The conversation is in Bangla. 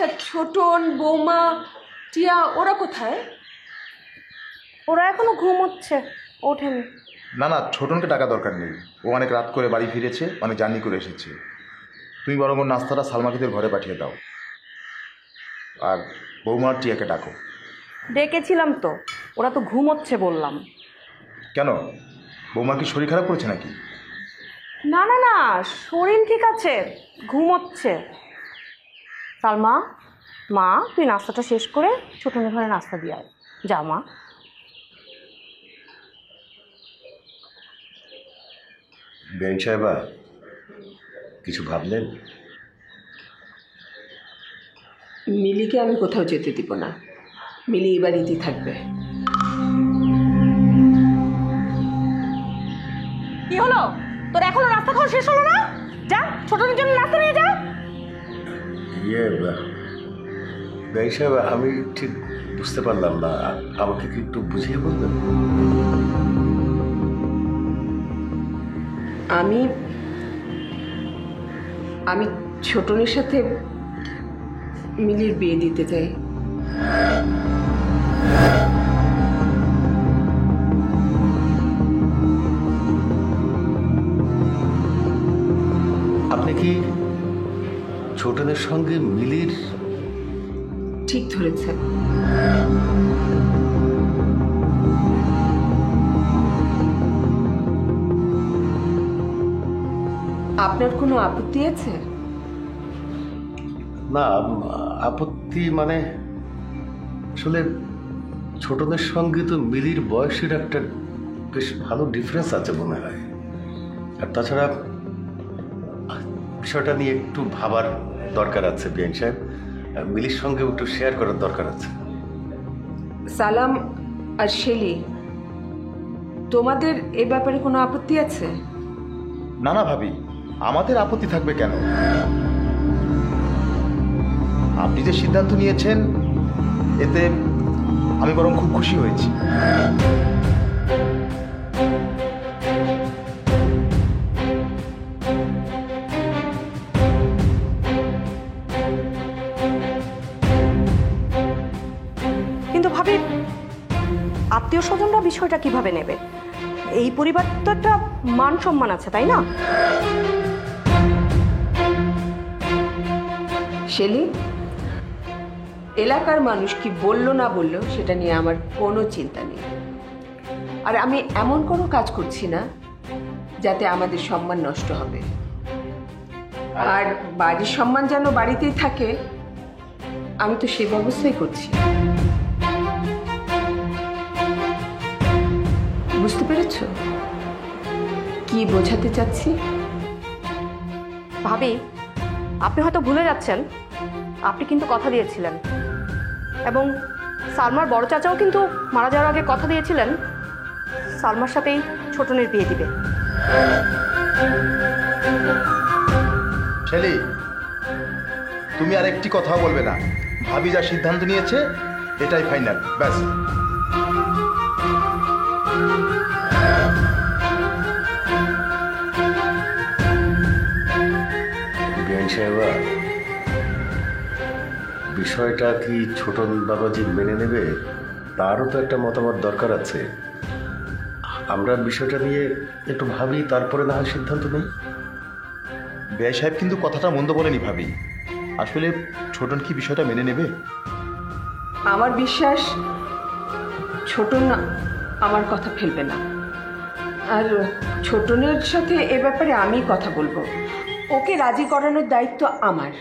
আচ্ছা, ছোটন, বৌমা, টিয়া ওরা কোথায়? ওরা এখনো ঘুমোচ্ছে, ওঠেনি। না না, ছোটনকে টাকা দরকার নেই। ও অনেক রাত করে বাড়ি ফিরেছে, অনেক জার্নি করে এসেছে। তুমি বরং ওর নাস্তাটা সালমাকিদের ঘরে পাঠিয়ে দাও, আর বৌমার টিয়াকে ডাকো। ডেকেছিলাম তো, ওরা তো ঘুমোচ্ছে বললাম। কেন, বৌমার কি শরীর খারাপ করেছে নাকি? না না না, শরীর ঠিক আছে, ঘুমোচ্ছে। সালমা, মা তুই নাস্তাটা শেষ করে ছোটনের ঘরে নাস্তা দিয়ে আয়। যা মা। বেন সাহেবা, কিছু ভাবলেন? মিলিকে আমি কোথাও যেতে দিব না। মিলি এই বাড়িতেই থাকবে। কি হলো, তোর এখনো নাস্তা খাওয়া শেষ হলো না? যা ছোটনের জন্য নাস্তা নিয়ে যা। বেন সাহেবা, আমি ঠিক বুঝতে পারলাম না, আমাকে কি একটু বুঝিয়ে বলবেন? আমি আমি ছোটনের সাথে মিলির বিয়ে দিতে চাই। আপনি কি ছোটনের সঙ্গে মিলির? ঠিক ধরেছেন। আপনার কোনো আপত্তি আছে? না, আপত্তি মানে আসলে ছোটদের সঙ্গে তো মিলির বয়সের একটা বেশ ভালো ডিফারেন্স আছে মনে হয়। আর তাছাড়া বিষয়টা নিয়ে একটু ভাবার দরকার আছে বিআইন সাহেব, মিলির সঙ্গে একটু শেয়ার করার দরকার আছে। সালাম আর শেলি, তোমাদের এ ব্যাপারে কোনো আপত্তি আছে? না না ভাবি, আমাদের আপত্তি থাকবে কেন? আপনি যে সিদ্ধান্ত নিয়েছেন এতে আমি বরং খুব খুশি হয়েছি। কিন্তু ভাবি, আত্মীয় স্বজনরা বিষয়টা কিভাবে নেবে? এই পরিবার তো একটা মান সম্মান আছে, তাই না? শেলি, এলাকার মানুষ কি বললো না বললো সেটা নিয়ে আমার কোনো চিন্তা নেই। আর আমি এমন কোনো কাজ করছি না যাতে আমাদের সম্মান নষ্ট হবে। আর বাড়ির সম্মান যেন বাড়িতেই থাকে, আমি তো সে ব্যবস্থাই করছি। বুঝতে পেরেছো কি বোঝাতে চাচ্ছি? ভাবি, আপনি হয়তো ভুলে যাচ্ছেন, আপনি কিন্তু কথা দিয়েছিলেন, এবং সালমার বড় চাচাও কিন্তু মারা যাওয়ার আগে কথা দিয়েছিলেন সালমার সাথেই ছোটনের বিয়ে দিবে। শেলি, তুমি আর একটি কথাও বলবে না। ভাবি যা সিদ্ধান্ত নিয়েছে এটাই ফাইনাল, ব্যাস। বিআইন সাহেবা, বিষয়টা কি ছোটন বাবাজি মেনে নেবে তারও তো একটা মতামত দরকার আছে। আমরা বিষয়টা নিয়ে একটু ভাবি, তারপরে না হয় সিদ্ধান্ত নেই। বেআই সাহেব কিন্তু কথাটা মন্দ বলেনি ভাবি। আসলে ছোটন কি বিষয়টা মেনে নেবে? আমার বিশ্বাস ছোটন আমার কথা ফেলবে না। আর ছোটনের সাথে এ ব্যাপারে আমি কথা বলবো। ওকে রাজি করানোর দায়িত্ব আমার।